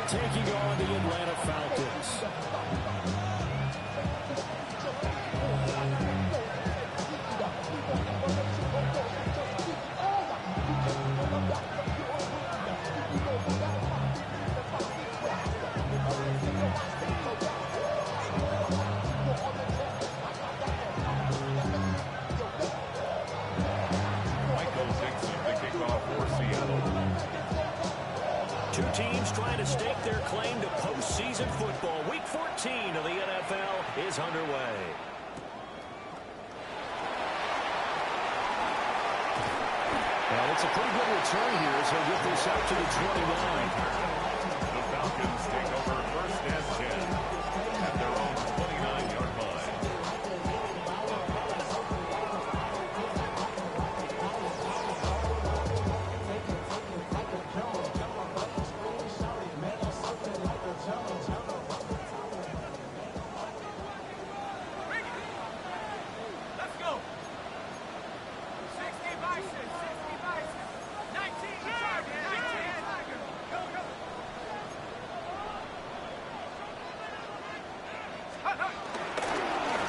taking on the Atlanta Falcons. Two teams trying to stake their claim to postseason football. Week 14 of the NFL is underway. Well, it's a pretty good return here as he'll get this out to the 29. The Falcons take over first and 10 at their own 29-yard line.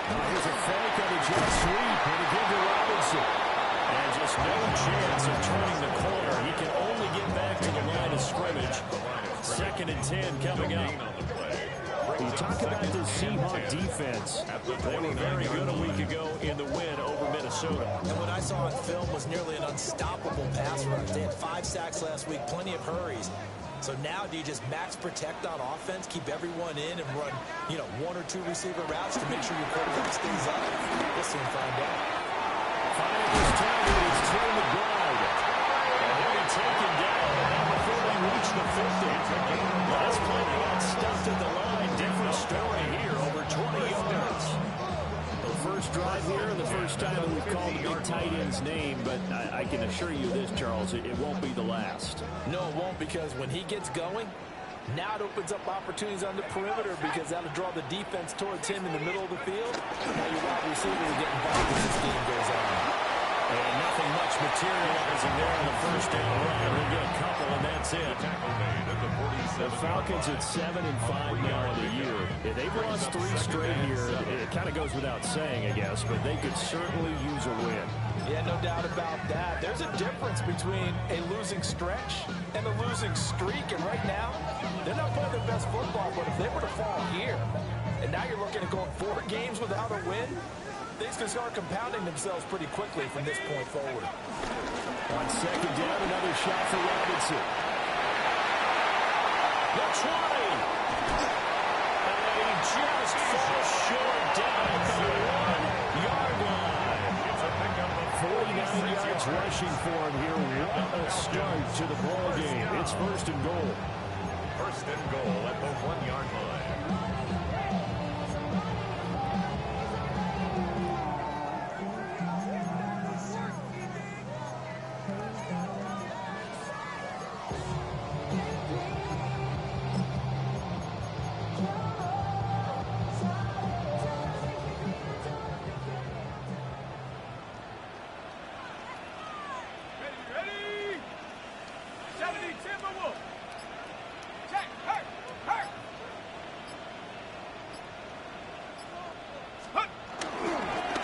Here's a fake on a jet sweep, and a give to Robinson. And just no chance of turning the corner. He can only get back to the line of scrimmage. 2nd and 10 coming up. You talk about the Seahawks defense. They were very good a week ago in the win over Minnesota. And what I saw on film was nearly an unstoppable pass rush. They had 5 sacks last week, plenty of hurries. So now do you just max protect on offense, keep everyone in, and run, 1 or 2 receiver routes to make sure your quarterback stays up? We'll soon find out. Finally, this time it's Terry McBride. And he'll be taken down before they reach the 50. Last play they got stuffed at the line. Different story here, over 20 yards. The first drive here, the first time that we've called the big tight end's name, but I can assure you this, Charles, it won't be the last. No, it won't, because when he gets going, now it opens up opportunities on the perimeter, because that'll draw the defense towards him in the middle of the field. Now your wide receiver will get involved as this game goes on. And nothing much materializing there on the first down run. We'll get a couple, and that's it. The Falcons at 7-5 now in the year. They've lost 3 straight here. It kind of goes without saying, I guess, but they could certainly use a win. Yeah, no doubt about that. There's a difference between a losing stretch and a losing streak, and right now, they're not playing their best football, but if they were to fall here, and now you're looking at going 4 games without a win, things can start compounding themselves pretty quickly from this point forward. On 2nd down, another shot for Robinson. The 20. And he just falls short down at the 1-yard line. 49 yards rushing for him here. What a start to the ball game. It's 1st and goal. 1st and goal at the 1-yard line.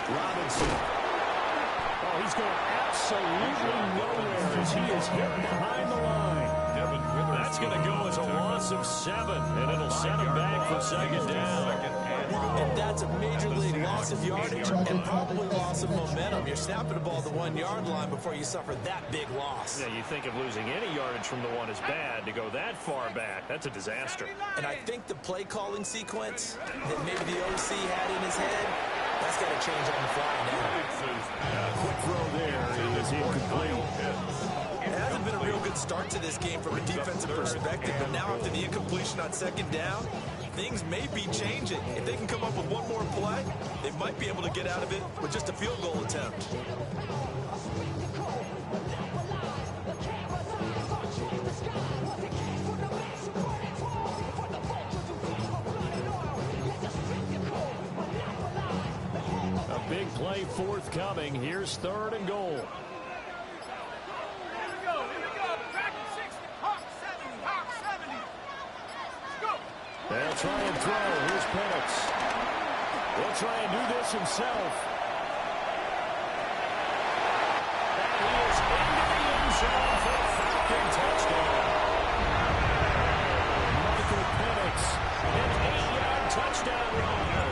Robinson. Oh, he's going absolutely nowhere as he is hit behind the line. That's going to go as a loss of 7, and it'll set him back for 2nd down. And that's a major league loss of yardage and probably loss of momentum. You're snapping the ball to the 1-yard line before you suffer that big loss. Yeah, you think of losing any yardage from the 1 is bad. To go that far back, that's a disaster. And I think the play calling sequence that maybe the OC had in his head, that's got to change on the fly now. Quick throw there is incomplete. It hasn't been a real good start to this game from a defensive perspective, but now after the incompletion on 2nd down, things may be changing. If they can come up with one more play, they might be able to get out of it with just a field goal attempt. A big play forthcoming. Here's 3rd and goal. They'll try and throw. Here's Penix. He'll try and do this himself. And he is into the end zone for a Falcon touchdown. Michael Penix, an 8-yard touchdown run.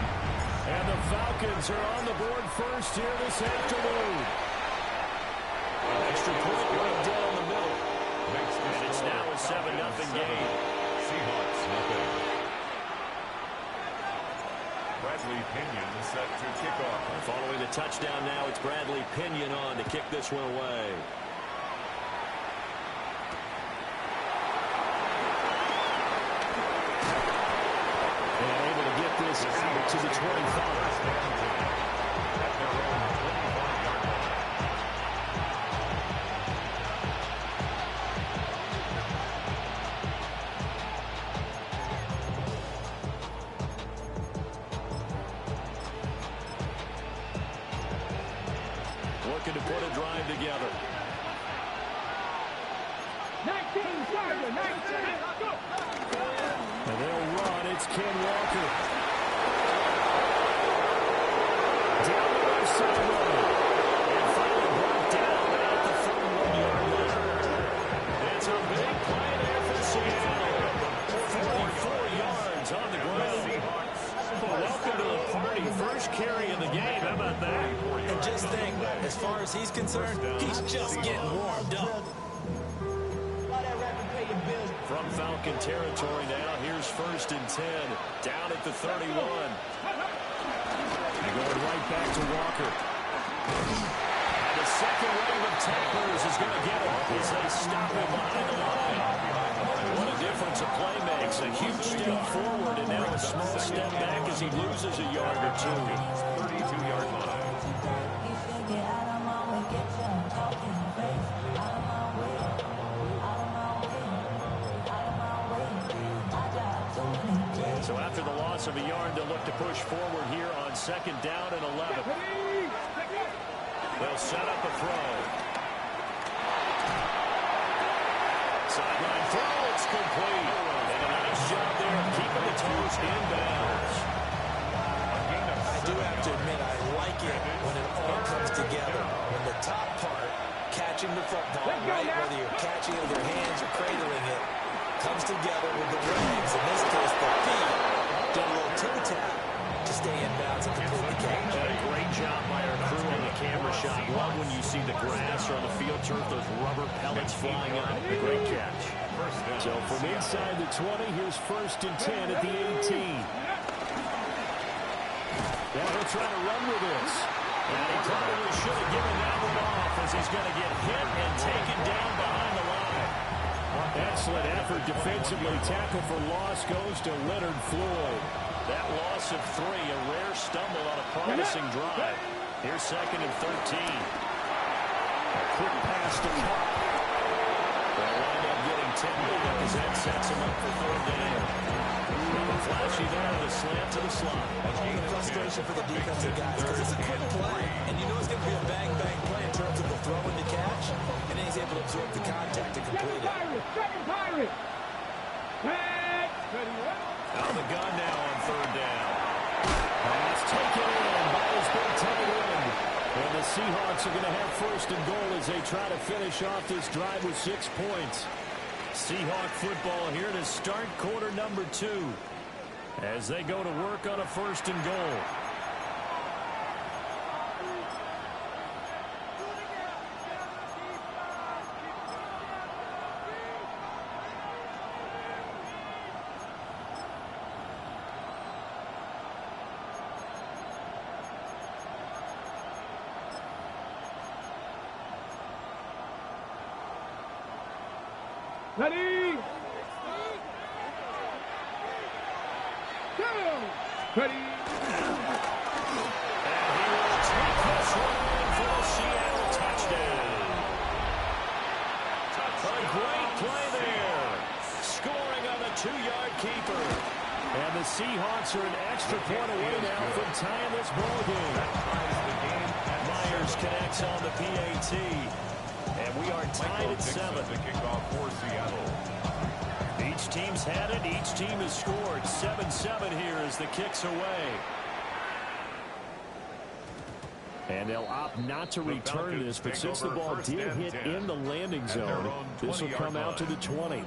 And the Falcons are on the board first here this afternoon. An extra point right down the middle. And it's now a 7-0 game. Seahawks nothing. Bradley Pinion set to kick off. Following the touchdown now, it's Bradley Pinion on to kick this one away. And able to get this out to the 25. Looking to put a drive together. 19, go! And they'll run. It's Ken Walker. Down the left sideline. And finally brought down at the 41-yard line. It's a big play there for Seattle. 44 yards on the ground. Well, welcome to the party. First carry of the game. How about that? And just think, as far as he's concerned, he's just getting warmed up. From Falcon territory now, here's 1st and 10. Down at the 31. They're going right back to Walker. And the second wave of tacklers is going to get him as they stop him behind the line. What a difference a play makes. A huge step forward and now a small step back as he loses a yard or two. 32-yard line. So after the loss of a yard, they'll look to push forward here on 2nd down and 11. They'll set up a throw. Sideline throw, it's complete. And a nice job there of keeping the toes inbounds. I do have to admit, I like it when it all comes together. When the top part, catching the football, right, whether you're catching it with your hands or cradling it, comes together with the legs, in this case the feet, do a little toe-tap to stay in bounds and complete the catch. A great job by our crew on the camera shot. Love when you see the grass or on the field turf, those rubber pellets flying up. A great catch. So from inside the 20, here's 1st and 10 at the 18. Now he'll try to run with this. And he probably should have given that one off as he's going to get hit and taken down behind the line. Excellent effort defensively. Tackle for loss goes to Leonard Floyd. That loss of 3, a rare stumble on a promising drive. Here's 2nd and 13. A quick pass to Cup. They'll wind up getting 10 as that sets him up for 3rd down. Flashy there, the slant to the slot. The frustration for the defensive guys, because it's a quick play, and you know it's going to be a bang-bang play in terms of the throw and the catch, and then he's able to absorb the contact to complete it. Out of the gun now on 3rd down. Pass taken in by his big tight end. And the Seahawks are going to have 1st and goal as they try to finish off this drive with 6 points. Seahawk football here to start quarter number 2 as they go to work on a 1st and goal. Ready? Go! Ready? And he will take this one in for a Seattle touchdown. A great play there. Scoring on the 2-yard keeper. And the Seahawks are an extra point away now from tying this ball game. Myers connects on the PAT. And we are tied at 7. The kickoff for Seattle. The Each team's had it. Each team has scored. 7-7 here as the kick's away. And they'll opt not to return this, but since the ball did hit in the landing zone, this will come out to the 20.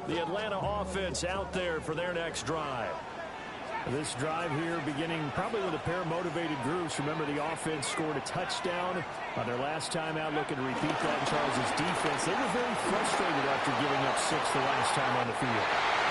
The Atlanta offense out there for their next drive. This drive here beginning probably with a pair of motivated groups. Remember, the offense scored a touchdown on their last time out, looking to repeat that in Charles' defense. They were very frustrated after giving up 6 the last time on the field.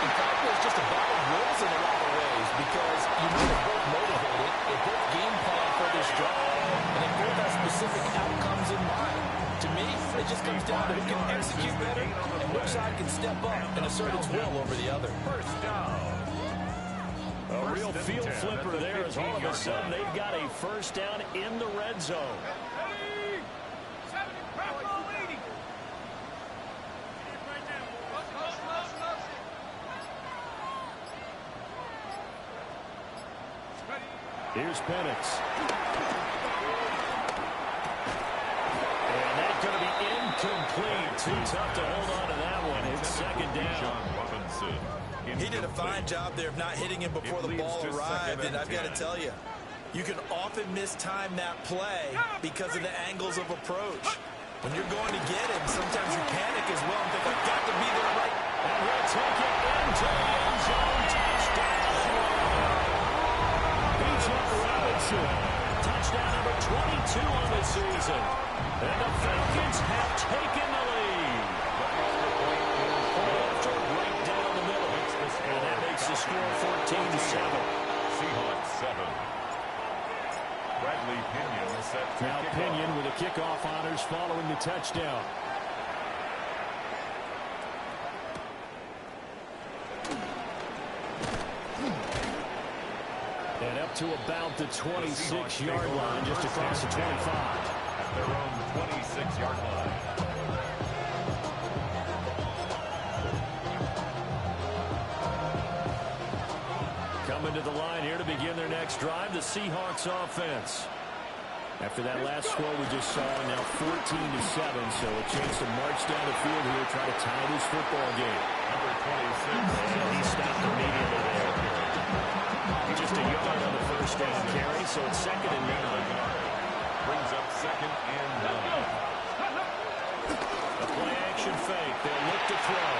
In fact, it was just a battle of wills in a lot of ways because you know they're both motivated. They both game plan for this drive, and they both have specific outcomes in mind. To me, it just comes down to who can execute better and which side can step up and assert its will over the other. First down. A real field flipper there as all of a sudden they've got a first down in the red zone. Here's Penix. And that's going to be incomplete. Too tough to hold on to that one. It's second down. He did a fine job there of not hitting him before the ball arrived, and I've got to tell you, you can often mistime that play because of the angles of approach. When you're going to get him, sometimes you panic as well and think, I've got to be there right. And he'll take it into the end zone. Touchdown. B.J. Robinson. Touchdown number 22 on the season. And the Falcons have taken the lead. After a break down the middle. And that makes the score 14-7. Seahawks 7. Bradley Pinion is set to Now kick Pinion off. with a kickoff honors following the touchdown. And up to about the 26-yard line, just across the 25. At their own 26-yard line. Coming to the line here to begin their next drive, the Seahawks offense. After that last score we just saw, now 14-7, so a chance to march down the field here, try to tie this football game. Number 26. And he stopped immediately there. Just a yard on the first down carry, so it's 2nd and 9. Brings up 2nd and 9. A play action fake. They'll look to throw.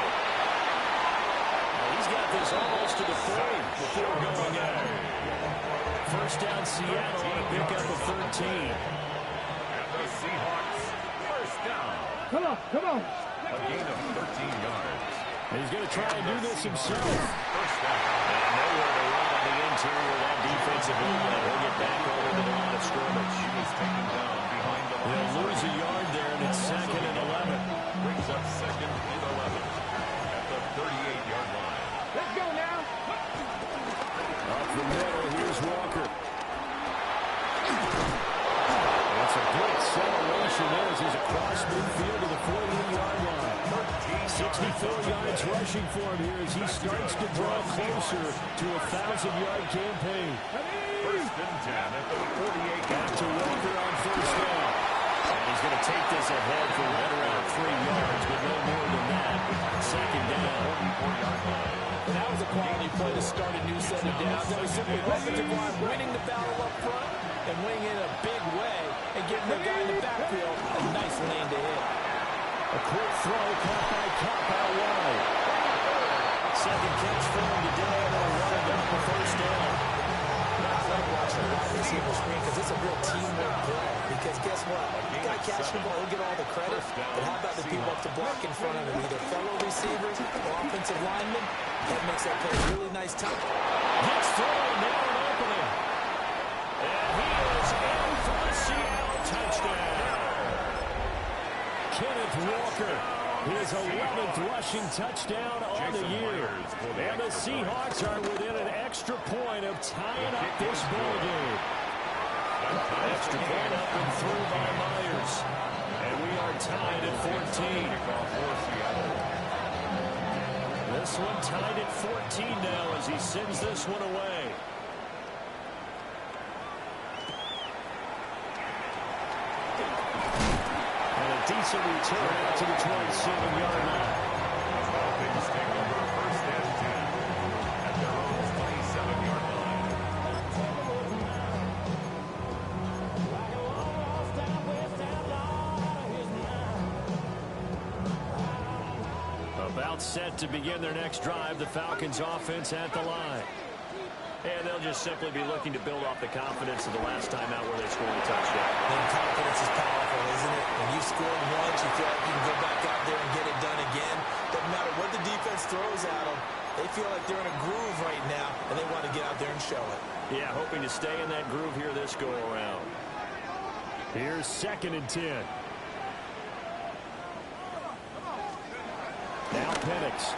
He's got this almost to the 40 before going out. First down Seattle on a pickup of 13. And the Seahawks first down. Come on. A gain of 13 yards. And he's going to try and do this himself. First down. And nowhere to run on the interior of that defensive line. He'll get back over to the line of scrimmage. He was taken down behind the line. They'll lose a yard there, and it's 2nd and 11. Brings up 2nd and 11 at the 38-yard line. Let's go now. Up the middle, here's Walker. That's a good acceleration there as he's across midfield to the 48-yard line. 64 yards rushing for him here as he starts to draw closer to a 1,000-yard campaign. First and 10 at the 48. Back to Walker on first down. And he's going to take this ahead for right around 3 yards, but no more than that. 2nd down. 44-yard line. And that was a quality play to start a new set of downs. That was simply offensive line winning the battle up front and winning in a big way and getting the guy in the backfield a nice lane to hit. A quick throw caught by Cup out wide. Second catch for him today, and they'll run it up for first down. I like watching the wide receiver screen because it's a real teamwork play. Because guess what? The guy catching the ball, he'll get all the credit. But how about the people up to block in front of him, either fellow receivers or offensive linemen? That makes that play a really nice time. Gets through and now an opening. And he is in for the Seattle touchdown. Kenneth Walker, his 11th rushing touchdown on the year. And the Seahawks are within an extra point of tying up this ball game. Extra point up and through by Myers. And we are tied at 14. This one tied at 14 now as he sends this one away. It's a return out to the 27-yard line. The Falcons take over first and 10 at their own 27-yard line. About set to begin their next drive, the Falcons offense at the line. And they'll just simply be looking to build off the confidence of the last time out where they scored a touchdown. And confidence is powerful, isn't it? When you score once, you feel like you can go back out there and get it done again. Doesn't matter what the defense throws at them. They feel like they're in a groove right now, and they want to get out there and show it. Yeah, hoping to stay in that groove here this go-around. Here's 2nd and 10. Now Penix.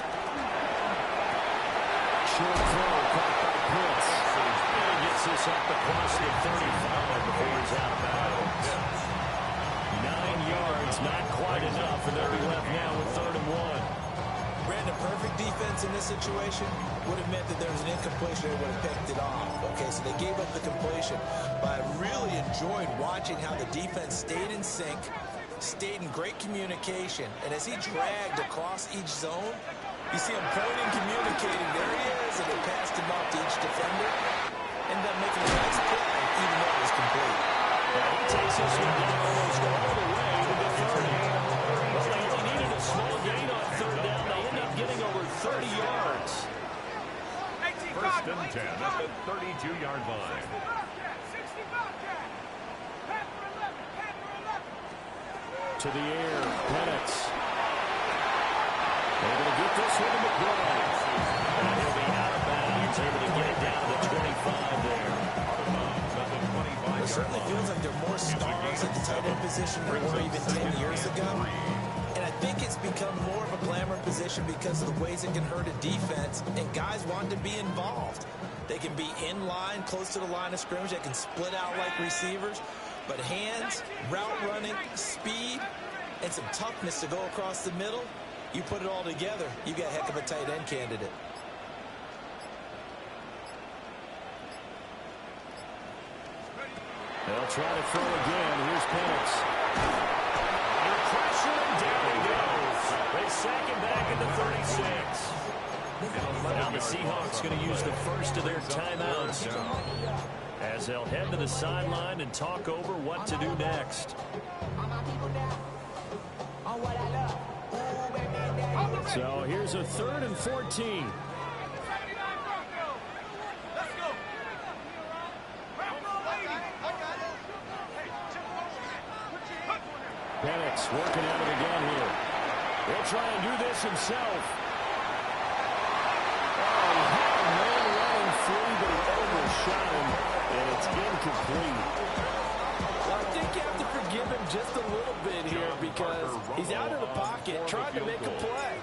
Short throw caught by Pitts. And he gets this up across the 35 before he's out of bounds. 9 yards, not quite enough, and they'll be left now with 3rd and 1. Brandon, perfect defense in this situation would have meant that there was an incompletion. They would have picked it off. Okay, so they gave up the completion. But I really enjoyed watching how the defense stayed in sync, stayed in great communication, and as he dragged across each zone, you see him pointing, communicating. There he is, and they passed him off to each defender. Ended up making a nice play, even though it was complete. And he takes this one down almost all the way to the 30. Well, they only needed a small gain on 3rd down. They end up getting over 30 yards. First and 10 at the 32-yard line. To the air, Penix. Able to get this one to McBride. And he'll be out of bounds. Able to get it down to the 25 there. It certainly feels like there are more stars at the tight end position than there were even 10 years ago. And I think it's become more of a glamour position because of the ways it can hurt a defense, and guys want to be involved. They can be in line, close to the line of scrimmage. They can split out like receivers. But hands, route running, speed, and some toughness to go across the middle, you put it all together, you got a heck of a tight end candidate. They'll try to throw again. Here's Penix. Under pressure, and down he goes. They sack him back at the 36. Now the Seahawks going to use the first of their timeouts as they'll head to the sideline and talk over what to do next. So here's a 3rd and 14. Penix working out of the gun here. He'll try and do this himself. Oh, he had a man running free, but he overshot him, and it's incomplete. Well, I think you have to forgive him just a little bit here because he's out of the pocket trying to make a play.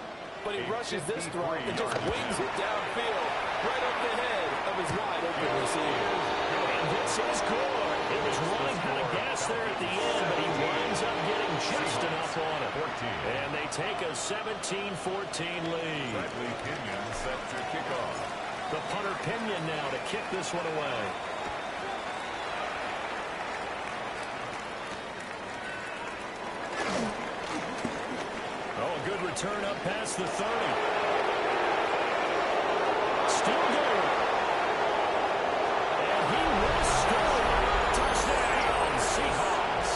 But he rushes this throw and just wings it downfield right up the head of his wide-open receiver. And this is good. It was running out of gas there at the end, but he winds up getting just enough on it. And they take a 17-14 lead. Bradley Pinion set to kick off. The punter Pinion now to kick this one away. Oh, a good return up past the 30. Still going. And he will score. Touchdown, Seahawks.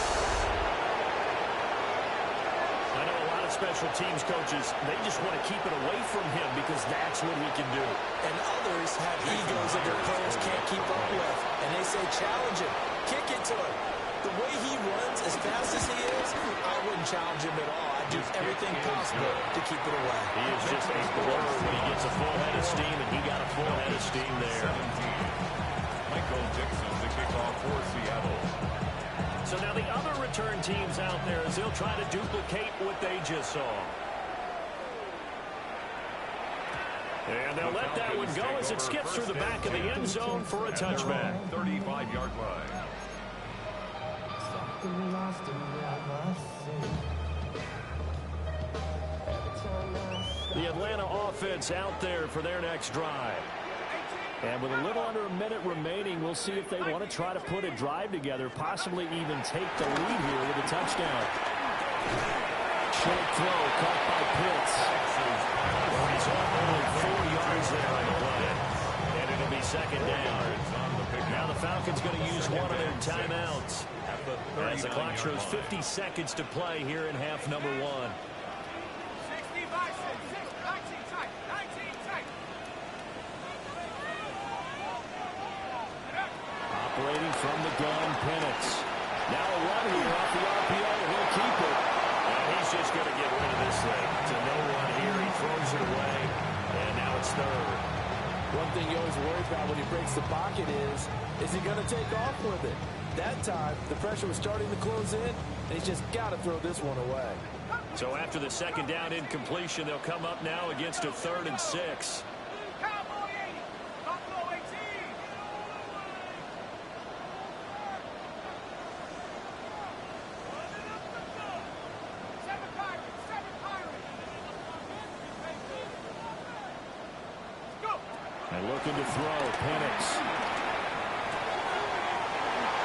I know a lot of special teams coaches, they just want to keep it away from him because that's what he can do. And others have egos that their players can't keep up with. And they say, challenge him. Kick it to him. The way he runs, as fast as he is, I wouldn't challenge him at all. I'd do everything possible to keep it away. He is just a blur when he gets a full head of steam, and he got a full head of steam there. 17. Michael Dixon to kick off for Seattle. So now the other return teams out there as they'll try to duplicate what they just saw. And they'll let that one go as it skips through the back of the end zone for a touchback. 35-yard line. The Atlanta offense out there for their next drive. And with a little under a minute remaining, we'll see if they want to try to put a drive together, possibly even take the lead here with a touchdown. Short throw caught by Pitts. He's off only 4 yards there on the play. And it'll be second down. Now the Falcons going to use one of their timeouts. As the clock shows 50 seconds to play here in half number 1. Operating from the gun, Penix. Now a run here off the RPO, and he'll keep it. And he's just going to get rid of this thing. To no one here, he throws it away, and now it's third. One thing you always worry about when he breaks the pocket is he going to take off with it? That time, the pressure was starting to close in, and he's just got to throw this one away. So after the second down incompletion, they'll come up now against a 3rd and 6. And looking to throw, Penix.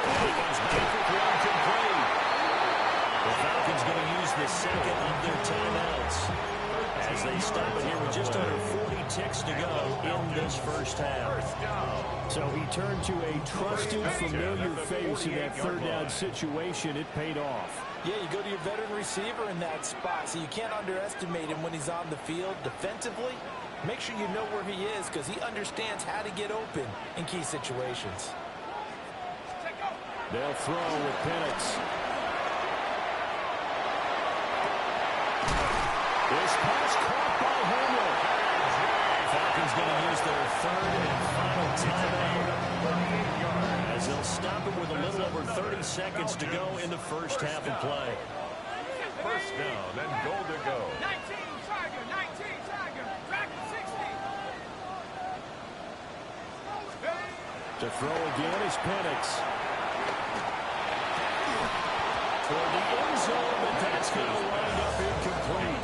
And he goes deep with one complete. The Falcons going to use the second of their timeouts as they stop it here with just under 40 ticks to go in this first half. So he turned to a trusted, familiar face in that 3rd down situation. It paid off. Yeah, you go to your veteran receiver in that spot, so you can't underestimate him when he's on the field defensively. Make sure you know where he is because he understands how to get open in key situations. They'll throw with Penix. This pass caught by Homer. Falcons going to use their 3rd and final timeout as they'll stop it with a little over 30 seconds to go in the first half of play. First down and goal to go. 19 Tiger, track 60. To throw again is Penix. Toward the end zone, but that's going to wind up incomplete.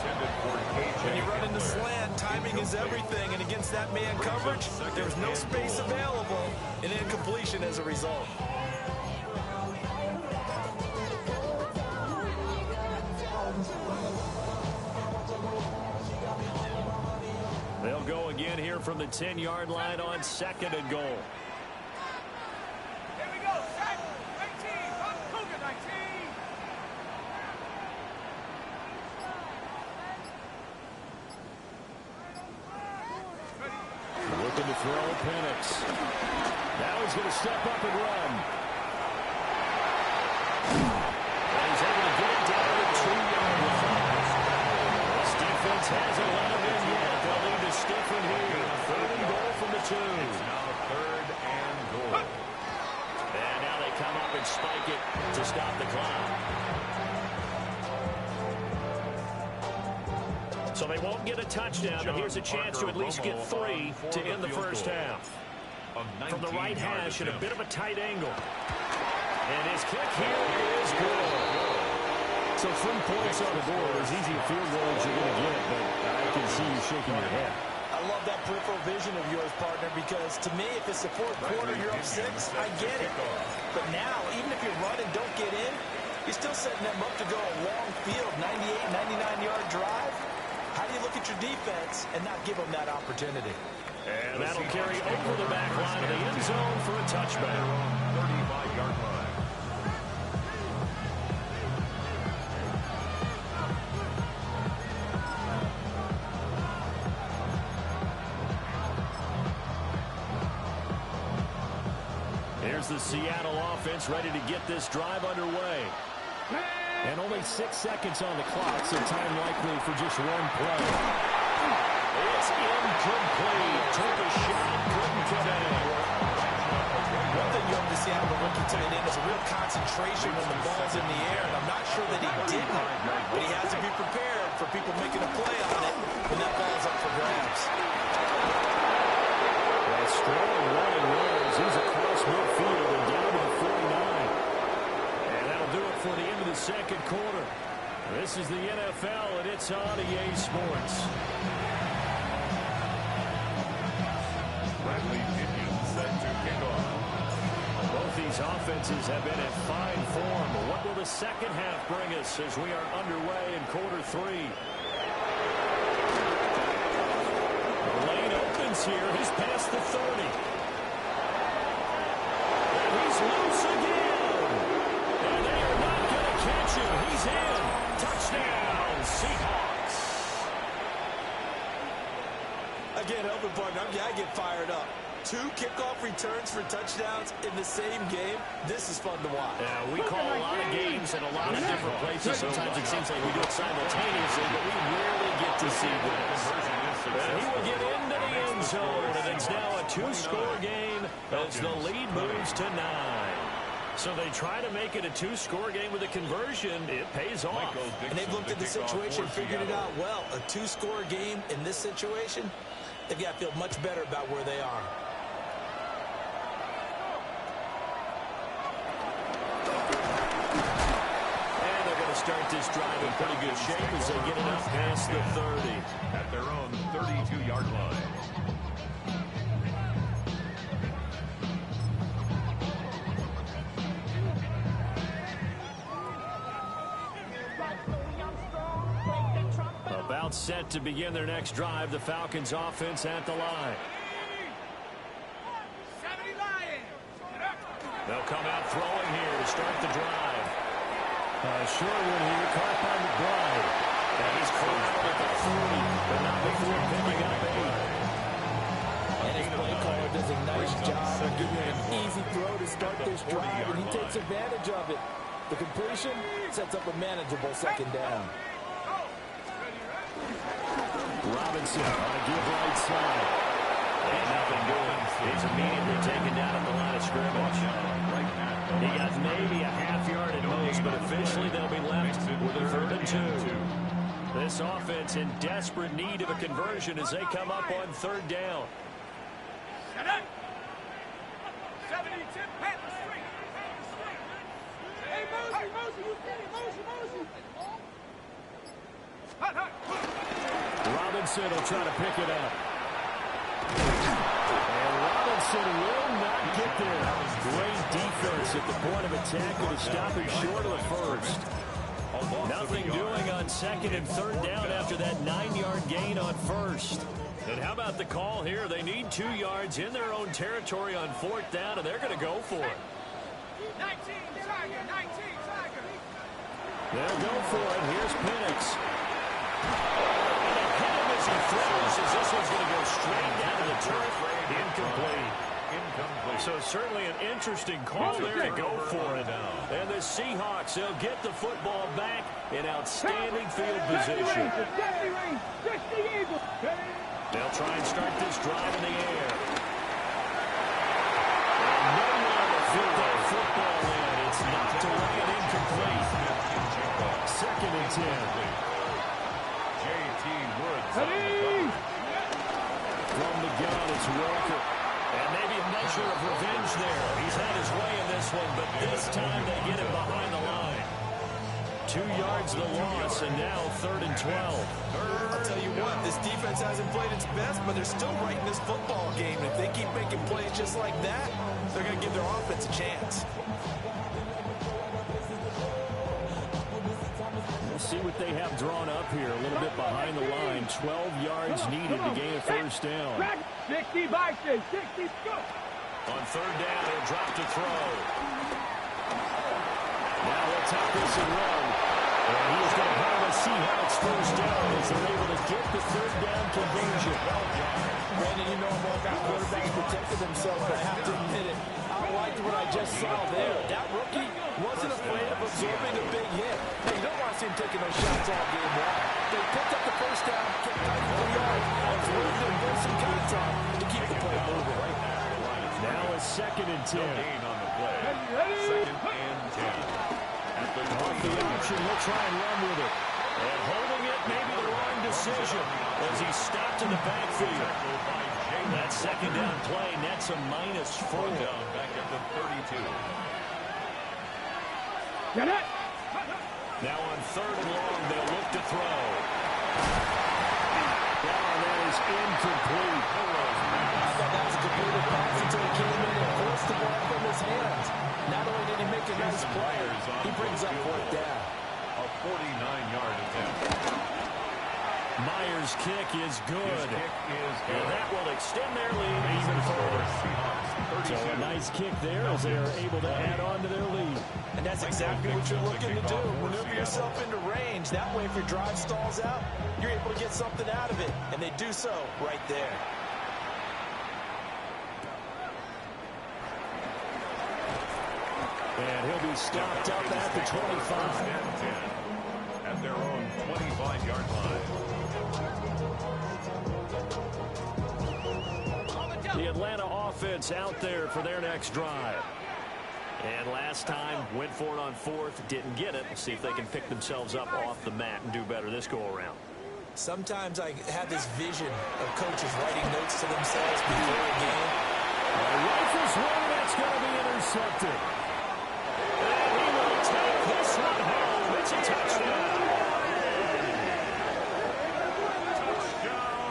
When you run into slant, timing is everything, and against that man coverage, there's no space available, and incompletion as a result. They'll go again here from the 10-yard line on 2nd and goal. Here we go, set, 19, Cougar 19. Looking to throw Penix. Now he's going to step up and run. And he's able to get it down to the 2-yard line. This defense hasn't let him in yet. They'll need to stiffen here. 3rd and goal from the 2. It's now 3rd and goal. And now they come up and spike it to stop the clock. So they won't get a touchdown, but here's a chance to at least get 3 to end the first half. From the right hash at a bit of a tight angle. And his kick here is good. So 3 points on the board. As easy a field goal as you're going to get, but I can see you shaking your head. I love that peripheral vision of yours, partner, because to me, if it's the 4th quarter, you're up 6, I get it. But now, even if you run and don't get in, you're still setting them up to go a long field, 98, 99-yard drive. How do you look at your defense and not give them that opportunity? And that'll carry over the back line of the end zone for a touchback. 35-yard line. Here's the Seattle offense ready to get this drive underway. And only 6 seconds on the clock, so time likely for just one play. It's incomplete. Took a shot, couldn't get it in. One thing you have to see out of a rookie tight end is a real concentration when the ball's in the air, and I'm not sure that he didn't, but he has to be prepared for people making a play on it when that ball's up for grabs. Well, strong running runs. He's across midfield and down to the 49. And that'll do it for the end of the second quarter. This is the NFL, and it's on EA Sports. Bradley Pinion set to kick off. Both these offenses have been in fine form. What will the second half bring us as we are underway in quarter 3? The lane opens here. He's past the 30. And he's loose again. And they are not going to catch him. He's in. Touchdown, Seahawks. Again, open partner, I get fired up. 2 kickoff returns for touchdowns in the same game. This is fun to watch. Yeah, we call a lot of games in a lot of different places. Sometimes it seems like we do it simultaneously, but we rarely get to see this. And he will get into the end zone, and it's now a 2-score game as the lead moves to 9. So they try to make it a 2-score game with a conversion. It pays off. And they've looked at the situation, figured it out well. A 2-score game in this situation, they've got to feel much better about where they are. Start this drive in pretty good shape as they get it up past the 30. At their own 32-yard line. About set to begin their next drive, the Falcons offense at the line. 70 Lions. They'll come out throwing here to start the drive. Short one here, caught by McBride. And he's caught out at the 40, but not before picking up 8. And his play caller does a nice job of giving him an easy throw to start this drive, and he takes advantage of it. The completion sets up a manageable second down. Robinson on a give right side. And nothing doing. He's immediately taken down at the line of scrimmage. He got maybe a half yard at most, but officially they'll be left with a 3rd and 2. This offense in desperate need of a conversion as they come up on 3rd down. 70, tip, Panther straight. Hey, Mosey, you get it, Mosey. Robinson will try to pick it up. And Robinson will not get there. Great defense at the point of attack to stop him short of the 1st. Nothing doing on 2nd and 3rd down after that 9-yard gain on 1st. And how about the call here? They need 2 yards in their own territory on 4th down, and they're going to go for it. 19, Tiger, 19, Tiger. They'll go for it. Here's Penix. And they hit him as he throws, as this one's going to go straight down to the turf. Incomplete. So certainly an interesting call there to go for it. And the Seahawks, they'll get the football back in outstanding field position. They'll try and start this drive in the air. And no one to fit that football in. It's knocked away and incomplete. 2nd and 10. J.T. Woods. From the gun, it's Walker. And maybe a measure of revenge there. He's had his way in this one, but this time they get him behind the line. 2 yards the loss, and now 3rd and 12. I'll tell you what, this defense hasn't played its best, but they're still right in this football game. If they keep making plays just like that, they're going to give their offense a chance. We'll see what they have drawn up here. A little bit behind the line. 12 yards needed to gain a 1st down. 60 by 60, go. On 3rd down, he'll drop to throw. Now he'll take this and run. And he is going to have a Seahawks 1st down as they're able to get the 3rd down conversion. Brandon, you know more about quarterbacks protecting themselves, but I have to admit it. I liked what I just saw there. That rookie wasn't afraid of absorbing a big hit. Hey, you don't want to see him taking those shots all game long. They picked up the 1st down, kept 94 yards, and threw them with some contact to keep the play moving. Now a 2nd and 10. Gain on the play. 2nd and 10. Off the option, he'll try and run with it. And holding it, maybe the wrong decision as he stopped in the backfield. That 2nd down play nets a -4. Back at the 32. Get it. Now on 3rd and long, they'll look to throw. Now that is incomplete. I thought that was a completed pass. until he came in and forced the ball from his hands. Not only did he make a nice play, he brings up fourth down. A 49-yard attempt. Myers' kick is good. His kick is good. And that will extend their lead even further. Seahawks, So a nice kick there as they are able to add on to their lead. And that's exactly what you're looking to do. Maneuver yourself into range. That way, if your drive stalls out, you're able to get something out of it. And they do so right there. And he'll be stopped up at the 25. At their own 25-yard line. The Atlanta offense out there for their next drive. And last time, went for it on fourth, didn't get it. See if they can pick themselves up off the mat and do better this go-around. Sometimes I have this vision of coaches writing notes to themselves before a game. Rifles one, that's going to be intercepted. And he will take this one home. It's a touchdown.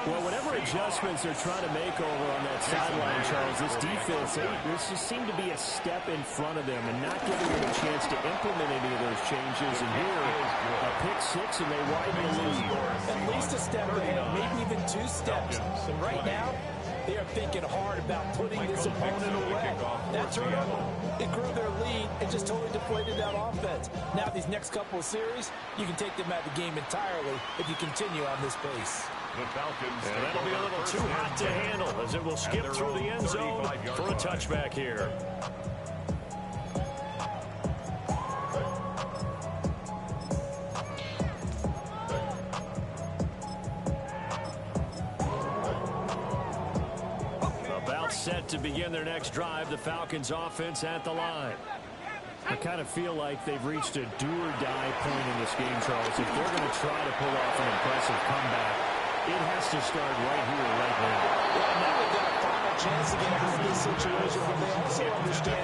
Well, whatever adjustments they're trying to make over on that sideline, Charles, this defense, there just seemed to be a step in front of them and not giving them a chance to implement any of those changes. And here, a pick six, and they widen the lead. At least a step ahead, maybe even two steps. And right now, they are thinking hard about putting this opponent away. That turnover, it grew their lead and just totally deflated that offense. Now, these next couple of series, you can take them out of the game entirely if you continue on this pace. The Falcons. And that'll be a little too hot to handle as it will skip through the end zone for a touchback here. About set to begin their next drive, the Falcons offense at the line. I kind of feel like they've reached a do-or-die point in this game, Charles. If they're going to try to pull off an impressive comeback, it has to start right here, right now. Well, now they've got a final chance to get out of this situation, but they also understand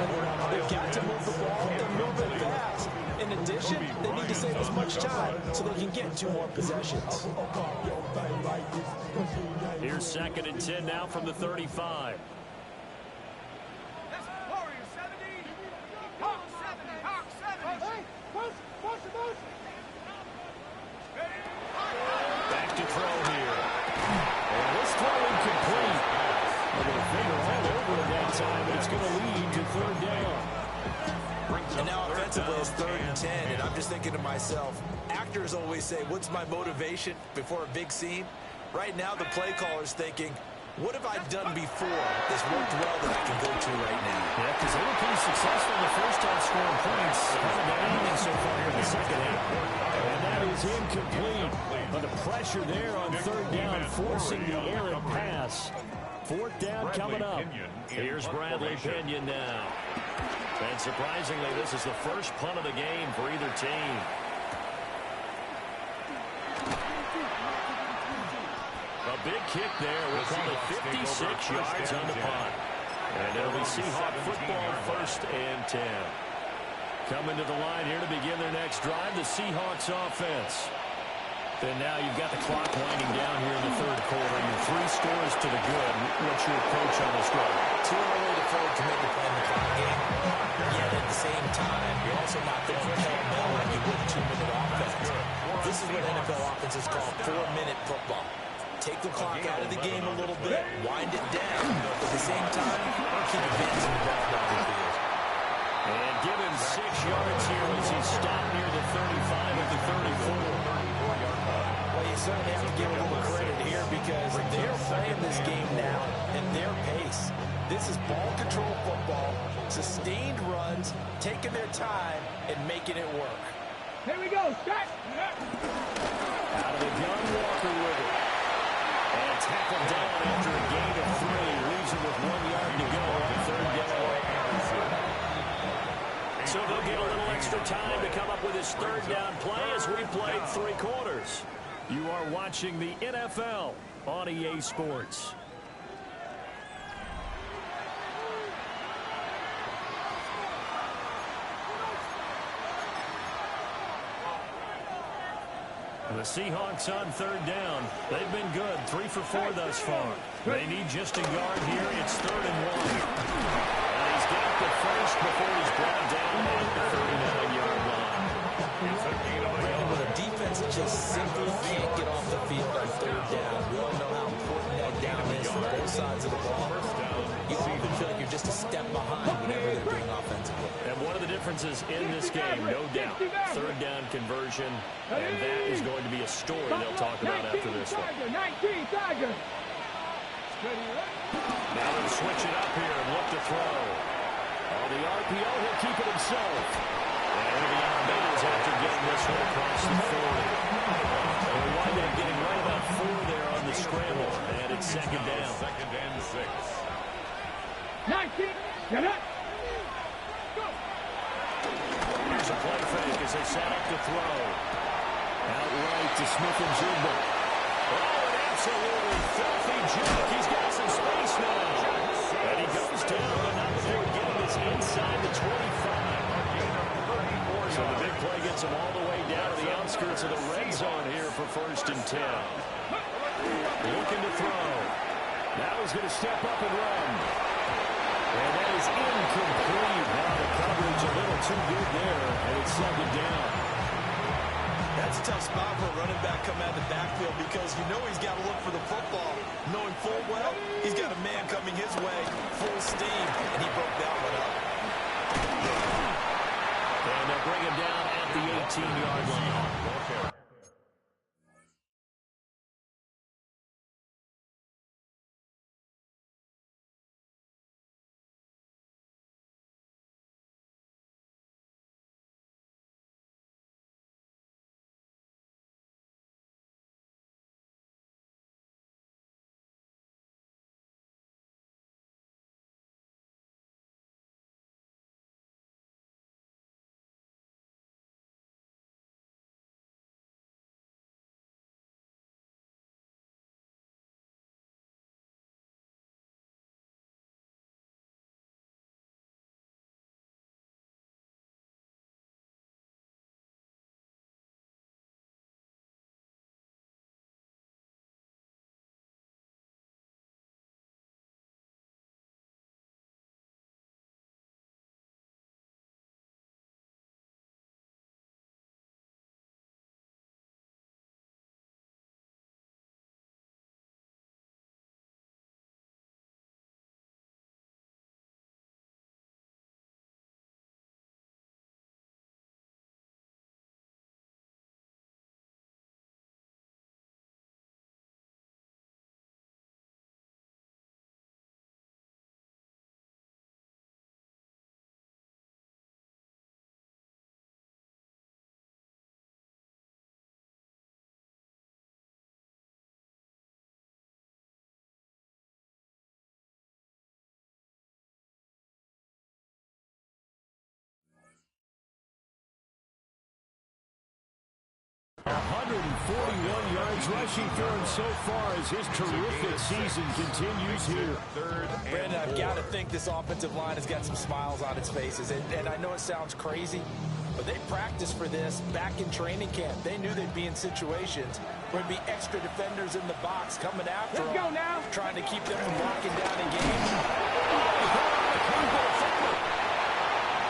they've got to move the ball and move it fast. In addition, they need to save as much time so they can get two more possessions. Here's 2nd and 10 now from the 35. Warriors 70. Hawks 70. Hawks 70. Hey, motion. Back to throw here. And this throw incomplete. They're going to finger all over it that time, but it's going to lead to 3rd down. And now offensively it's 3rd and 10, and I'm just thinking to myself, actors always say, what's my motivation before a big scene? Right now the play caller's thinking, what have I done before that's worked well that I can go to right now? Yeah, because they were pretty successful in the first half scoring points. Haven't done anything so far here in the second half. And that is incomplete. But the pressure there on 3rd down, forcing the errant pass. 4th down coming up. Here's Bradley Pinion now. And surprisingly, this is the first punt of the game for either team. A big kick there. We'll call it 56 yards on the punt. And it'll be Seahawk football 1st and 10. Coming to the line here to begin their next drive, the Seahawks offense. And now you've got the clock winding down here in the 3rd quarter. You're 3 scores to the good. What's your approach on this drive? Too early to forward to make a play in the clock game. Yet at the same time, you're also not going pell-mell like you would 2-minute offense. This is what NFL offenses call 4-minute football. Take the clock out of the game a little bit, wind it down, but at the same time, keep advancing the ball down the field. And give him 6 yards here as he stopped near the 35 of the 34. Well, you certainly have to give a little credit here because they're playing this game now at their pace. This is ball control football, sustained runs, taking their time, and making it work. Here we go, start. Out of the gun, Walker with it. And tackled down after a gain of 3. Leaves him with 1 yard to go on 3rd down. So they'll get a little extra time to come up with his 3rd down play as we played 3 quarters. You are watching the NFL on EA Sports. The Seahawks on third down. They've been good, 3 for 4 thus far. They need just a yard here. It's 3rd and 1. And he's got the first before he's brought down at the 39-yard line. Brandon, with a defense that just simply can't get off the field on third down. We all know how important that down is for both sides of the ball. You often feel like you're just a step behind whenever they're doing offensively. And one of the differences in this game, no doubt, third down conversion, and that is going to be a story they'll talk about after this one. Now they'll switch it up here and look to throw. On the RPO, he'll keep it himself. And the Outbatters after getting this one across the 40. And we wind up getting right about 4 there on the scramble, and it's 2nd down. 2nd and 6. 19, get up. Here's a play fake as they set up to throw. Out right to Smith-Njigba. Oh, an absolutely filthy juke. He's got some space now. And he goes down, and now they're getting this inside the 25. So the big play gets him all the way down to the outskirts of the red zone here for 1st and 10. Looking to throw. Now he's going to step up and run. And that is incomplete. Now the coverage a little too good there, and it's 2nd down. That's a tough spot for a running back coming out of the backfield because you know he's got to look for the football, knowing full well he's got a man coming his way, full steam, and he broke that one up. And they'll bring him down at the 18-yard line. Yards rushing for him so far as his terrific season continues here. Brandon, I've got to think this offensive line has got some smiles on its faces. And I know it sounds crazy, but they practiced for this back in training camp. They knew they'd be in situations where there'd be extra defenders in the box coming after them. Let's go now. Trying to keep them from locking down a game.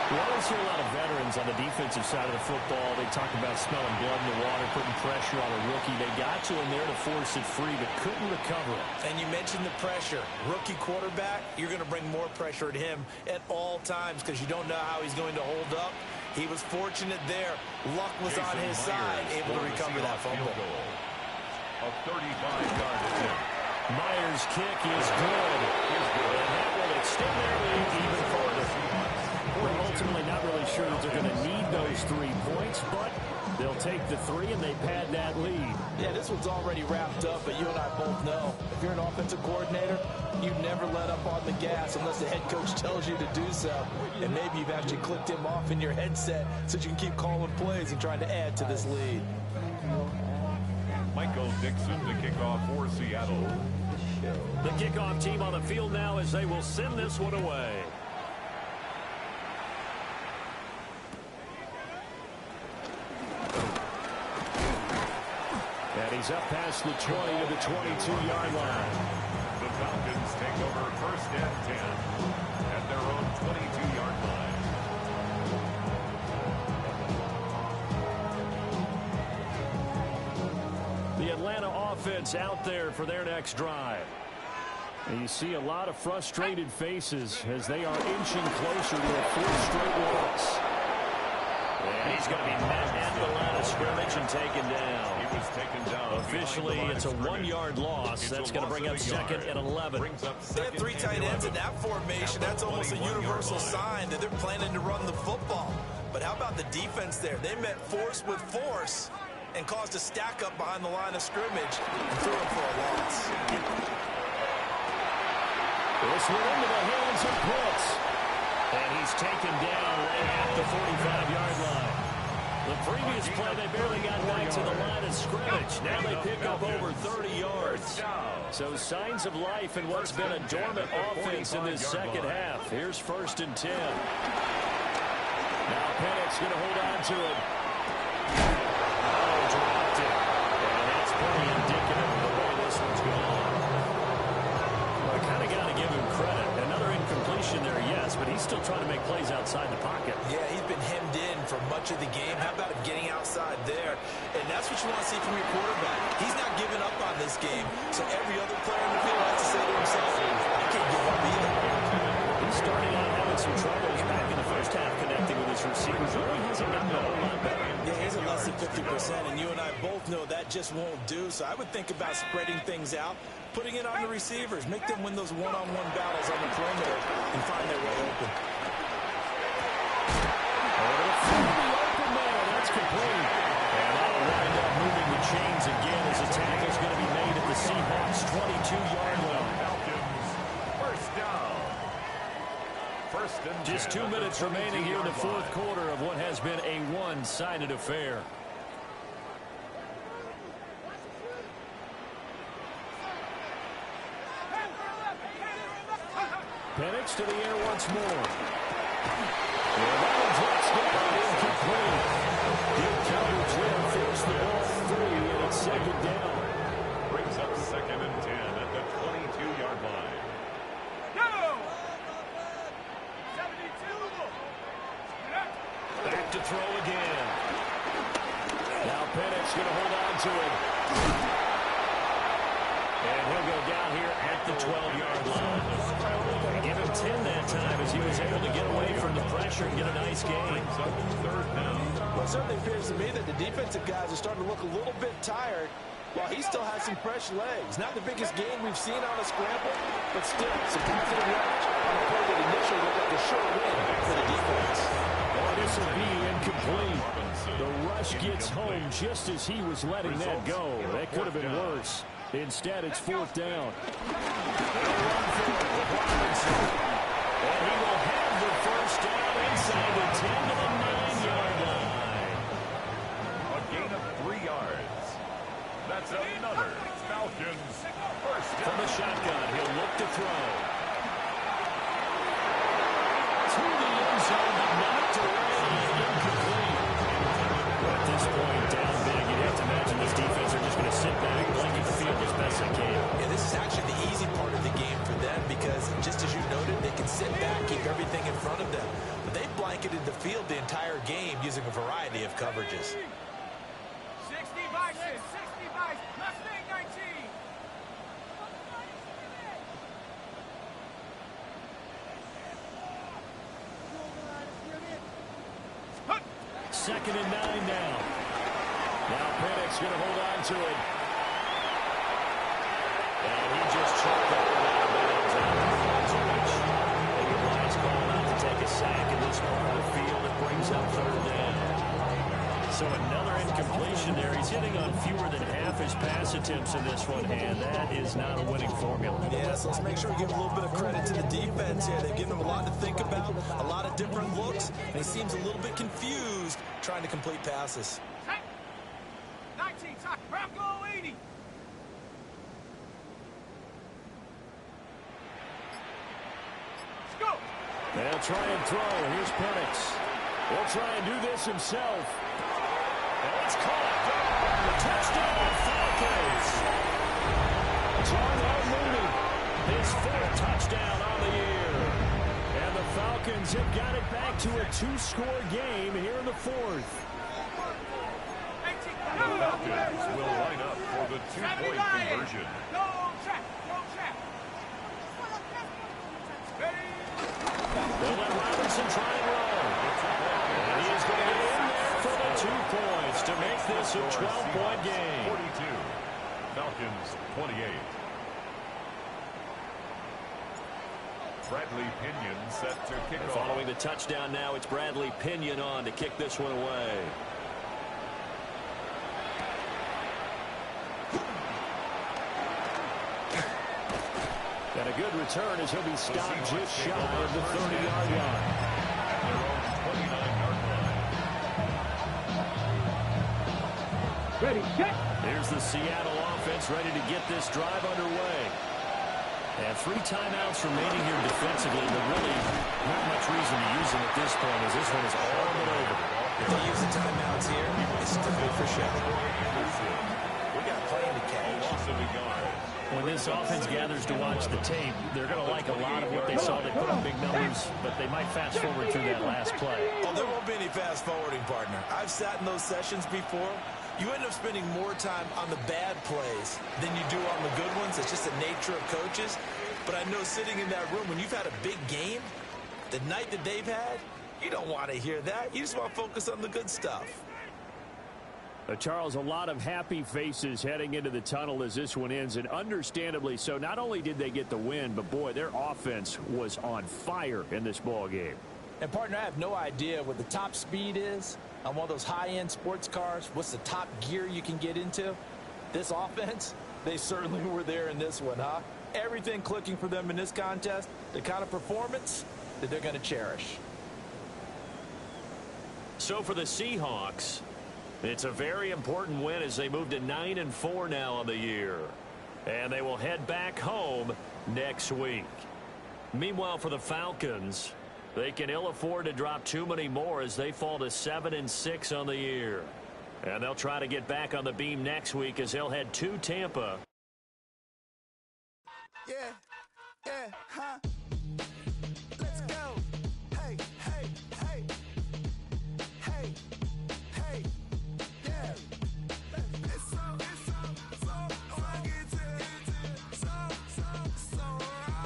We always see a lot of veterans on the defensive side of the football. They talk about smelling blood in the water, putting pressure on a rookie. They got to him there to force it free, but couldn't recover it. And you mentioned the pressure. Rookie quarterback, you're going to bring more pressure at him at all times because you don't know how he's going to hold up. He was fortunate there. Luck was on his side, able to recover that fumble. A 35-yard attempt. Myers' kick is good. And that will extend their lead even further. We're ultimately not really sure that they're going to need those 3 points, but they'll take the 3 and they pad that lead. Yeah, this one's already wrapped up, but you and I both know if you're an offensive coordinator, you never let up on the gas unless the head coach tells you to do so. And maybe you've actually clicked him off in your headset so you can keep calling plays and trying to add to this lead. Michael Dixon to kick off for Seattle. The kickoff team on the field now as they will send this one away. he's up past the 20 to the 22-yard line. The Falcons take over first and 10 at their own 22-yard line. The Atlanta offense out there for their next drive. And you see a lot of frustrated faces as they are inching closer to a fourth straight loss. And he's going to be met at the line of scrimmage and taken down. He was taken down. Officially, it's a 1-yard loss. That's going to bring up second and 11. They have 3 tight ends in that formation. That's almost a universal sign that they're planning to run the football. But how about the defense there? They met force with force and caused a stack up behind the line of scrimmage and threw it for a loss. This went into the hands of Pitts. And he's taken down right at the 45-yard line. The previous play, they barely got back to the line of scrimmage. Now they pick up over 30 yards. So signs of life in what's been a dormant offense in this second half. Here's first and 10. Now Penix going to hold on to it. Oh, dropped it. And that's pretty indicative of the way this one's going. Well, I kind of got to give him credit. Another incompletion there, yes, but he's still trying to make plays outside the pocket. Yeah, he's been hemmed in for much of the game. How about him getting outside there? And that's what you want to see from your quarterback. He's not giving up on this game. So every other player in the field has to say to himself, I can't give up either. He's starting out having some troubles back in the first half connecting with his receivers. Really hasn't gotten a whole lot better. Yeah, he's at less than 50%, and you and I both know that just won't do. So I would think about spreading things out, putting it on the receivers, make them win those one-on-one battles on the perimeter and find their way open. Open man, that's complete. And that'll wind up moving the chains again as the tackle's going to be made at the Seahawks' 22-yard line. Falcons, first down. First and 10. Just 2 minutes remaining here in the fourth quarter of what has been a one-sided affair. Penix to the air once more. And that one drops down, incomplete. Good coverage there, forced the ball free, and it's second down. Brings up second and 10 at the 22-yard line. Go! 72. Back to throw again. Now Penix going to hold on to it. And he'll go down here at the 12-yard line. Give him 10 that time as he was able to get away from the pressure and get a nice gain. Third down. Well, it certainly appears to me that the defensive guys are starting to look a little bit tired while he still has some fresh legs. Not the biggest gain we've seen on a scramble, but still some positive leverage on a play that initially looked like a short win for the defense. Oh, this will be incomplete. The rush gets home just as he was letting that go. That could have been worse. Instead, it's fourth down. They'll run for it with Robinson. And he will have the first down inside the 10 to the 9-yard line. A gain of 3 yards. That's another Falcons first down. From the shotgun, he'll look to throw. To the end zone, but knocked away. Incomplete. At this point, down big, you'd have to imagine this defense are just going to sit back, blanket the field as best they can. And this is actually the easy part of the game for them because, just as you noted, they can sit back, keep everything in front of them. But they blanketed the field the entire game using a variety of coverages. 60 vices, 60 vices, Mustang 19. Second and 9 now. Now Penix going to hold on to it. And he just chucked that one out of bounds out of reach. And the Lions calling out to take a sack in this part of the field. It brings up third down. So another incompletion there. He's hitting on fewer than half his pass attempts in this one, and that is not a winning formula. Yeah, so let's make sure we give a little bit of credit to the defense here. They've given him a lot to think about, a lot of different looks, and he seems a little bit confused trying to complete passes. 19, time, Bronco 80. Let's go. They'll try and throw. Here's Penix. He'll try and do this himself. And it's caught. Touchdown, Falcons. Falcons. Darnell Mooney, his fourth touchdown on the year. And the Falcons have got it back to a 2-score game here in the fourth. The Falcons will line up for the 2-point conversion. Go check. Ready? They'll let Robinson try and roll. And he is going to get in there for the 2 points to make this a 12-point game. 42. Falcons 28. Bradley Pinion set to kick off. Following the touchdown now, it's Bradley Pinion on to kick this one away. And a good return as he'll be stopped just shy of the 30-yard line. At their own 29-yard line. Ready, set. Here's the Seattle offense ready to get this drive underway. And 3 timeouts remaining here defensively, but really not much reason to use them at this point as this one is all but over. If they use the timeouts here, it's still good for show. We got playing to catch. Loss of a yard. When this offense gathers to watch the tape, they're going to like a lot of what they saw. They put up big numbers, but they might fast forward through that last play. Oh, there won't be any fast forwarding, partner. I've sat in those sessions before. You end up spending more time on the bad plays than you do on the good ones. It's just the nature of coaches. But I know sitting in that room, when you've had a big game, the night that they've had, you don't want to hear that. You just want to focus on the good stuff. Charles, a lot of happy faces heading into the tunnel as this one ends, and understandably so. Not only did they get the win, but, boy, their offense was on fire in this ball game. And, partner, I have no idea what the top speed is on one of those high-end sports cars. What's the top gear you can get into? This offense, they certainly were there in this one, huh? Everything clicking for them in this contest, the kind of performance that they're going to cherish. So for the Seahawks, it's a very important win as they move to 9-4 now on the year. And they will head back home next week. Meanwhile, for the Falcons, they can ill afford to drop too many more as they fall to 7-6 on the year. And they'll try to get back on the beam next week as they'll head to Tampa. Yeah, huh? Let's go. Hey, hey, hey. Hey, hey, yeah. It's so fucking so right. It's so right.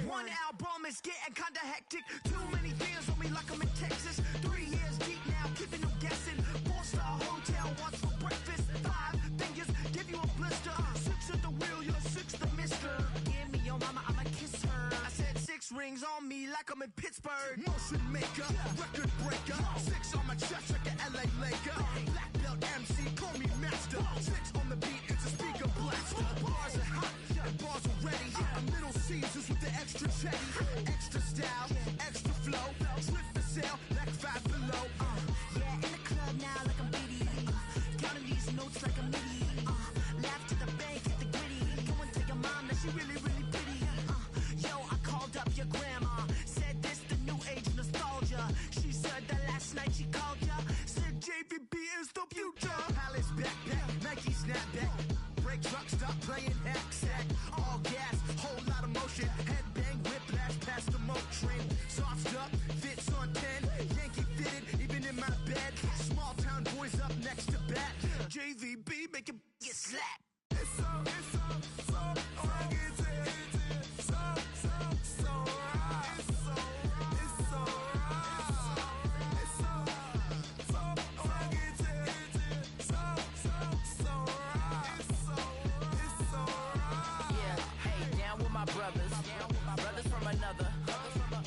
One album is getting kinda hectic. Too many fans on me like I'm in Texas. 3 years deep now, keeping them guessing. 4-star hotel, what's for breakfast? 5 fingers, give you a blister. 6 at the wheel, you're 6 the mister. Give me your mama, I'ma kiss her. I said 6 rings on me like I'm in Pittsburgh. Motion maker, record breaker. 6 on my chest like an LA Laker. Black belt MC, call me master. 6 on the beat, it's a speaker blaster. Bars are hot, and bars are ready. A Little Caesars with the extra chetty. Extra style, extra flow. Slip for sale, like 5 below. Yeah, in the club now like I'm Biddy. Counting these notes like a MIDI. Laugh to the bank, hit the gritty. Go and tell your mom that she really, really pretty. Yo, I called up your grandma. Said this the new age nostalgia. She said that last night she called ya. Said JVB is the future. Palace backpack, Nike snapback. Break truck, stop playing hack sack. All gas, whole lot of motion. Headbang, whiplash, past the moat train. Soft up, fits on 10. Yankee fitted, even in my bed. Small town boys up next to bat. JVB, make it get slapped. It's so fucking so right. It's so right. It's so fucking so right. Yeah, hey, down with my brothers. Brothers from another.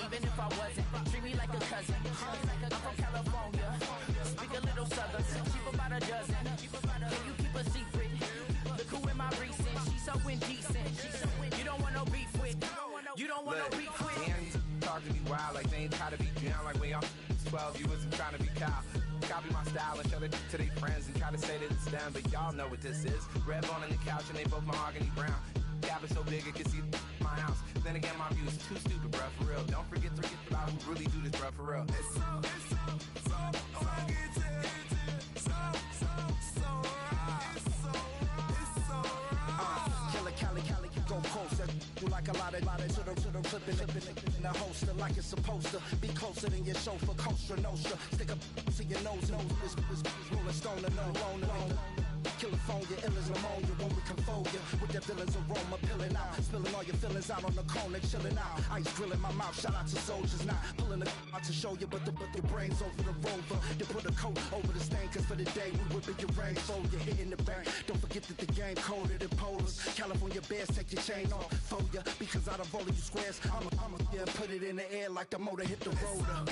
Even if I wasn't, treat me like a cousin. I'm from California. Speak a little southern. Keep about a dozen. Can you keep a secret? Look who in my recent. She's so indecent. You don't want no beef with. You don't want no beef with. Damn, you talk to me wild like they ain't try to be down like when y'all 12, you wasn't trying to be Kyle. Copy my style and show it to their friends and try to say that it's them, but y'all know what this is. Red bone on the couch and they both mahogany brown. Gap is so big it can see my house. Then again, my view is too stupid, bruh, for real. Don't forget about who really do this, bruh, for real. It's so Cali, go post you like a lot of to the clipping in the holster like it's supposed to be closer than your chauffeur, Costa Nostra. Stick up to your nose, this rolling stone and no loner. California, ill as pneumonia when we confold you with that villain's aroma, pilling out, spilling all your feelings out on the corner, chilling out. Ice grilling my mouth, shout out to soldiers, not pulling the out to show you, but the brains over the rover. You put a coat over the stain, cause for the day we whipping your rain, so you're hitting the bank. Don't forget that the game coded in polars. California bears, take your chain off for ya, because out of all of you squares, I'ma yeah, put it in the air like the motor hit the rotor.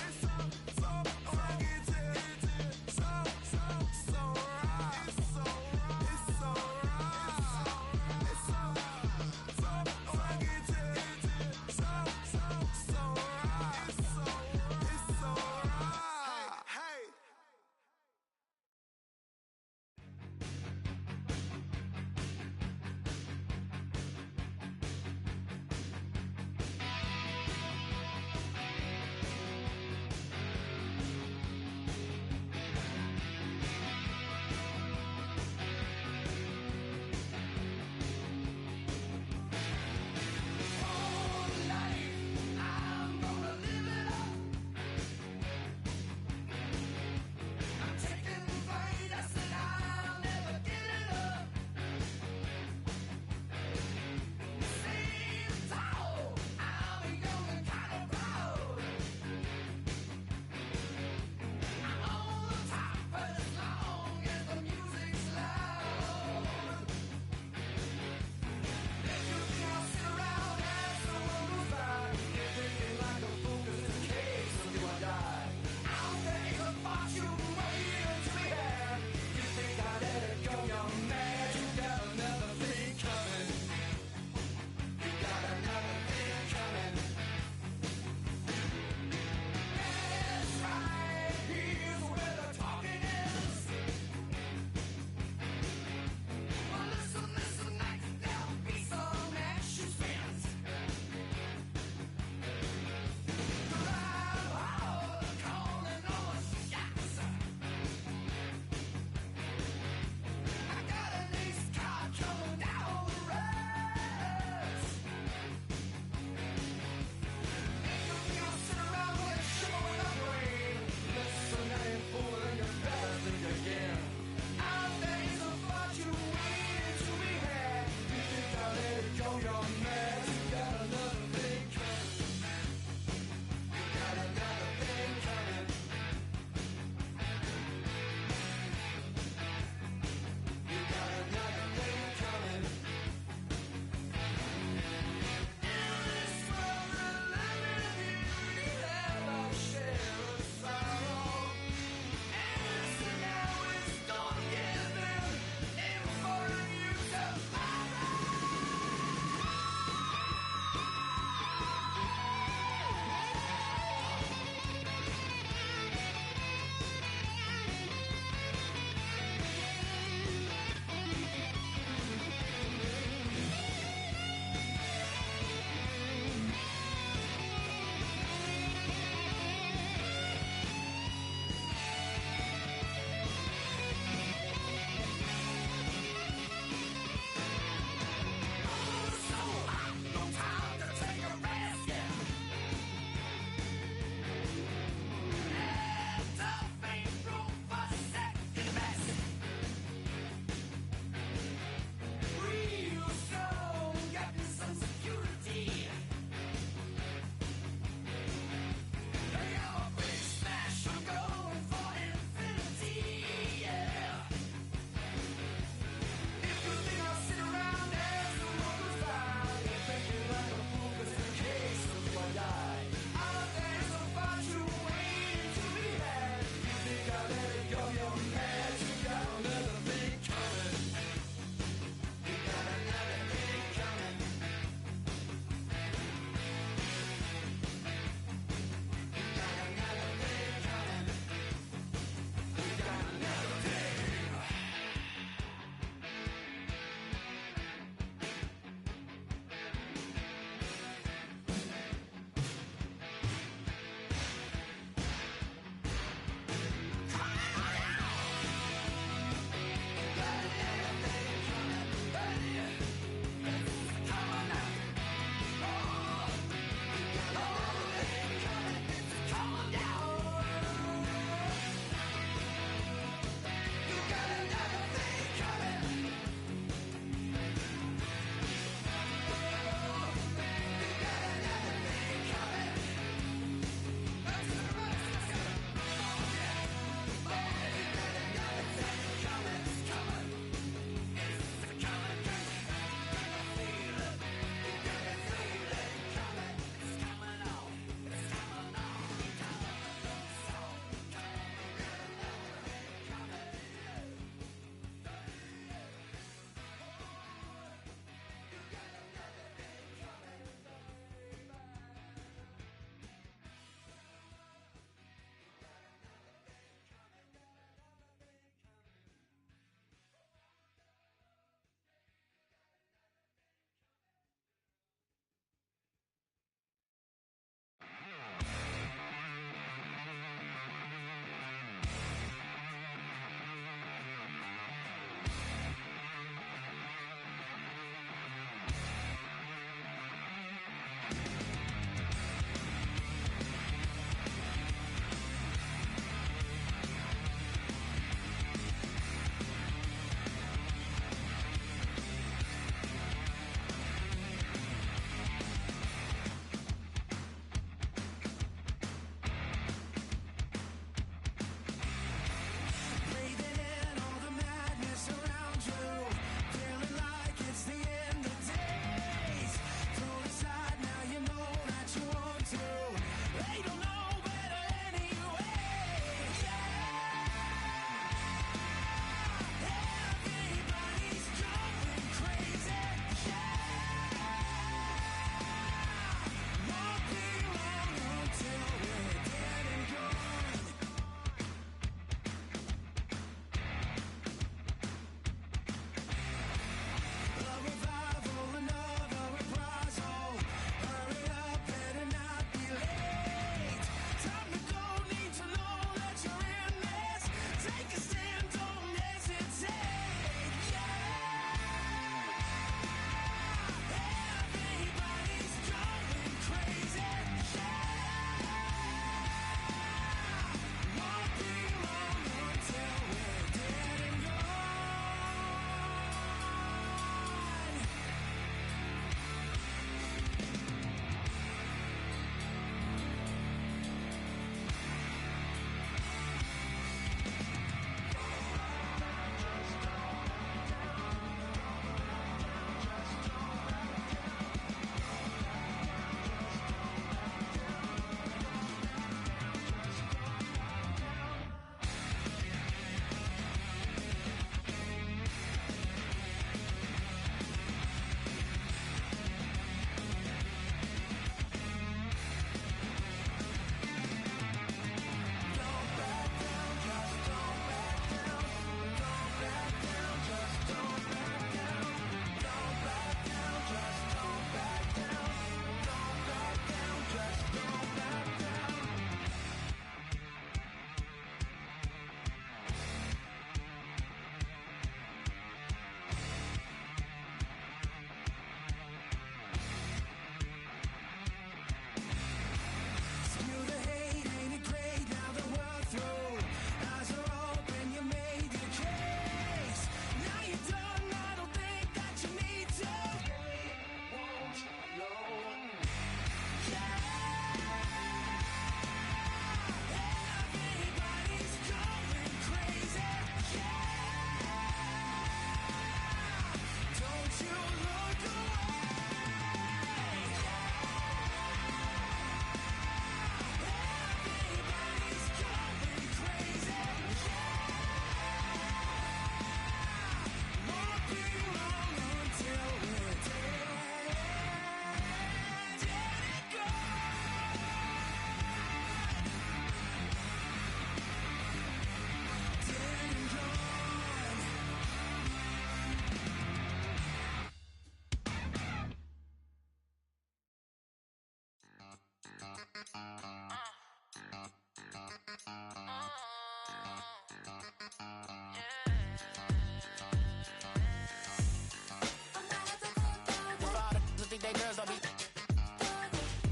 say girls don't be.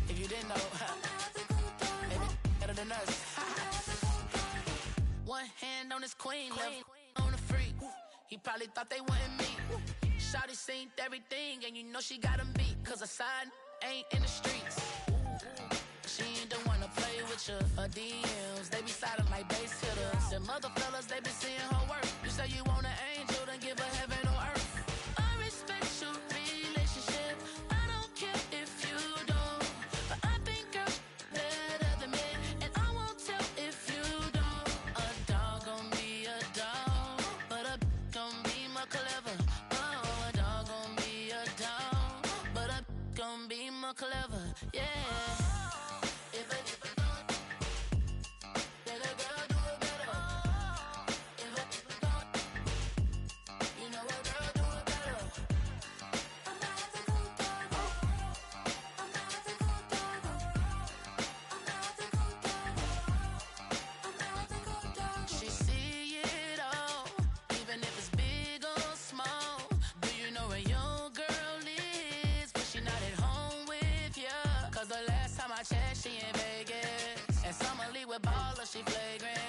If you didn't know, maybe better than us. One hand on his queen, left on the freak. He probably thought they wanted me. Shawty seen everything, and you know she got him beat. Cause a side ain't in the streets. She ain't the one to play with you. Her DMs, they be sliding like base hitters. And mother fellas, they be seeing her work. You say you want an angel, then give her heaven on earth. I respect your relationship. I don't care if you don't. But I think girls better than men. And I won't tell if you don't. A dog gon' be a dog. But a gon' be more clever. Oh, a dog gon' be a dog. But a gon' be more clever. Yeah. She in Vegas, and Summer Lee with baller, she flagrant.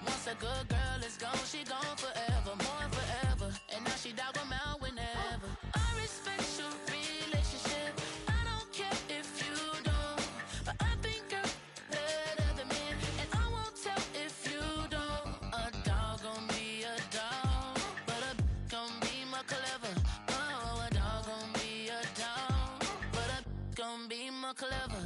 Once a good girl is gone, she gone forever, more forever. And now she dog 'em out whenever. I respect your relationship. I don't care if you don't, but I think girls better than men, and I won't tell if you don't. A dog gon' be a dog, but a gon' be more clever. Oh, a dog gon' be a dog, but a gon' be more clever.